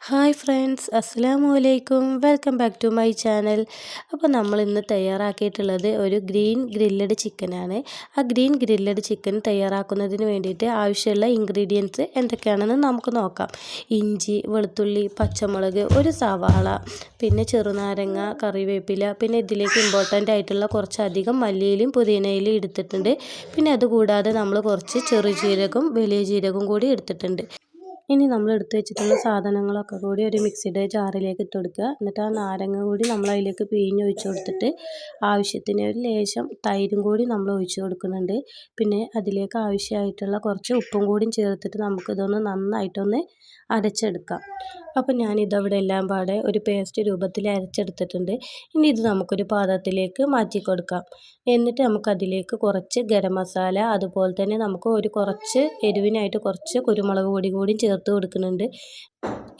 Hi friends, അസ്സലാമു അലൈക്കും. Welcome back to my channel. അപ്പോൾ നമ്മൾ ഇന്ന് തയ്യാറാക്കിയിട്ടുള്ളത് ഒരു ഗ്രീൻ ഗ്രില്ലഡ് ചിക്കനാണ്. ആ ഗ്രീൻ ഗ്രില്ലഡ് ചിക്കൻ തയ്യാറാക്കുന്നതിന് വേണ്ടിയിട്ട് ആവശ്യമുള്ള ഇൻഗ്രീഡിയൻസ് എന്തൊക്കെയാണെന്ന് നമുക്ക് നോക്കാം. ഇഞ്ചി, വെളുത്തുള്ളി, പച്ചമുളക്, ഒരു സവാള, പിന്നെ ചെറുനാരങ്ങ, കറിവേപ്പില, പിന്നെ ഇതിലേക്ക് ഇമ്പോർട്ടൻ്റ് ആയിട്ടുള്ള കുറച്ചധികം മല്ലിയിലും പുതിനയിലും എടുത്തിട്ടുണ്ട്. പിന്നെ അതുകൂടാതെ നമ്മൾ കുറച്ച് ചെറുജീരകം, വലിയ ജീരകം കൂടി എടുത്തിട്ടുണ്ട്. ഇനി നമ്മൾ എടുത്ത് വെച്ചിട്ടുള്ള സാധനങ്ങളൊക്കെ കൂടി ഒരു മിക്സിയുടെ ജാറിലേക്ക് ഇട്ട് കൊടുക്കുക. എന്നിട്ട് ആ നാരങ്ങ കൂടി നമ്മൾ അതിലേക്ക് പിഴിഞ്ഞൊഴിച്ച് കൊടുത്തിട്ട് ആവശ്യത്തിന് ഒരു ലേശം തൈരും കൂടി നമ്മൾ ഒഴിച്ച് കൊടുക്കുന്നുണ്ട്. പിന്നെ അതിലേക്ക് ആവശ്യമായിട്ടുള്ള കുറച്ച് ഉപ്പും കൂടി ചേർത്തിട്ട് നമുക്കിതൊന്ന് നന്നായിട്ടൊന്ന് അരച്ചെടുക്കാം. അപ്പോൾ ഞാനിതവിടെ എല്ലാം പാടെ ഒരു പേസ്റ്റ് രൂപത്തിൽ അരച്ചെടുത്തിട്ടുണ്ട്. ഇനി ഇത് നമുക്കൊരു പാത്രത്തിലേക്ക് മാറ്റി കൊടുക്കാം. എന്നിട്ട് നമുക്കതിലേക്ക് കുറച്ച് ഗരം മസാല, അതുപോലെ തന്നെ നമുക്ക് കുറച്ച് എരിവിനായിട്ട് കുറച്ച് കുരുമുളക് പൊടി കൂടി ചേർത്ത് കൊടുക്കുന്നുണ്ട്.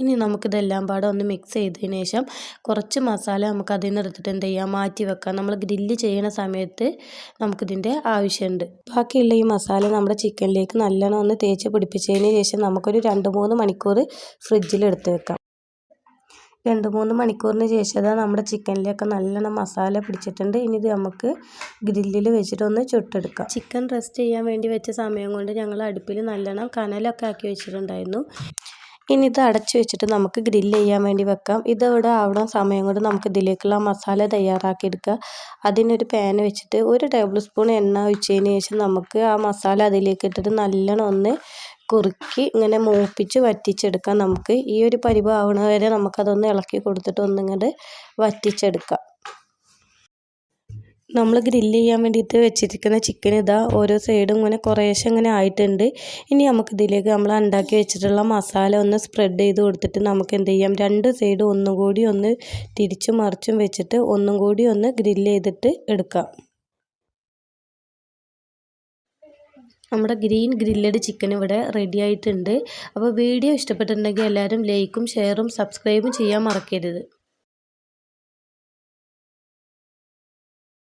ഇനി നമുക്കിതെല്ലാം പാടെ ഒന്ന് മിക്സ് ചെയ്തതിന് ശേഷം കുറച്ച് മസാല നമുക്ക് അതിൽ നിന്ന് എടുത്തിട്ട് എന്ത് ചെയ്യാം, മാറ്റി വെക്കാം. നമ്മൾ ഗ്രില്ല് ചെയ്യുന്ന സമയത്ത് നമുക്കിതിൻ്റെ ആവശ്യമുണ്ട്. ബാക്കിയുള്ള ഈ മസാല നമ്മുടെ ചിക്കനിലേക്ക് നല്ലോണം ഒന്ന് തേച്ച് പിടിപ്പിച്ചതിന് ശേഷം നമുക്കൊരു 2-3 മണിക്കൂർ ഫ്രിഡ്ജിൽ എടുത്ത് വെക്കാം. 2-3 മണിക്കൂറിന് ശേഷം നമ്മുടെ ചിക്കനിലൊക്കെ നല്ലോണം മസാല പിടിച്ചിട്ടുണ്ട്. ഇനി ഇത് നമുക്ക് ഗ്രില്ലിൽ വെച്ചിട്ടൊന്ന് ചുട്ടെടുക്കാം. ചിക്കൻ റെസ്റ്റ് ചെയ്യാൻ വേണ്ടി വെച്ച സമയം കൊണ്ട് ഞങ്ങൾ അടുപ്പിൽ നല്ലോണം കനലൊക്കെ ആക്കി വെച്ചിട്ടുണ്ടായിരുന്നു. ഇനി ഇത് അടച്ചു വെച്ചിട്ട് നമുക്ക് ഗ്രില്ല് ചെയ്യാൻ വേണ്ടി വെക്കാം. ഇതിവിടെ ആവുന്ന സമയം കൊണ്ട് നമുക്ക് ഇതിലേക്കുള്ള മസാല തയ്യാറാക്കിയെടുക്കുക. അതിനൊരു പാൻ വെച്ചിട്ട് 1 ടേബിൾ സ്പൂൺ എണ്ണ ഒഴിച്ചതിന് ശേഷം നമുക്ക് ആ മസാല അതിലേക്ക് ഇട്ടിട്ട് നല്ലോണം ഒന്ന് കുറുക്കി ഇങ്ങനെ മൂപ്പിച്ച് വറ്റിച്ചെടുക്കാം. നമുക്ക് ഈ ഒരു പരിവാവണ വരെ നമുക്കതൊന്ന് ഇളക്കി കൊടുത്തിട്ട് ഒന്നിങ്ങോട്ട് വറ്റിച്ചെടുക്കാം. നമ്മൾ ഗ്രില്ല് ചെയ്യാൻ വേണ്ടിയിട്ട് വെച്ചിരിക്കുന്ന ചിക്കൻ ഇതാ ഓരോ സൈഡും ഇങ്ങനെ കുറേശ്ശെ ഇങ്ങനെ ആയിട്ടുണ്ട്. ഇനി നമുക്കിതിലേക്ക് നമ്മൾ ഉണ്ടാക്കി വെച്ചിട്ടുള്ള മസാല ഒന്ന് സ്പ്രെഡ് ചെയ്ത് കൊടുത്തിട്ട് നമുക്ക് എന്ത് ചെയ്യാം, 2 സൈഡും ഒന്നും കൂടി ഒന്ന് തിരിച്ചും മറിച്ചും വെച്ചിട്ട് ഒന്നും കൂടി ഒന്ന് ഗ്രില്ല് ചെയ്തിട്ട് എടുക്കാം. നമ്മുടെ ഗ്രീൻ ഗ്രില്ലഡ് ചിക്കൻ ഇവിടെ റെഡി ആയിട്ടുണ്ട്. അപ്പോൾ വീഡിയോ ഇഷ്ടപ്പെട്ടിട്ടുണ്ടെങ്കിൽ എല്ലാവരും ലൈക്കും ഷെയറും സബ്സ്ക്രൈബും ചെയ്യാൻ മറക്കരുത്.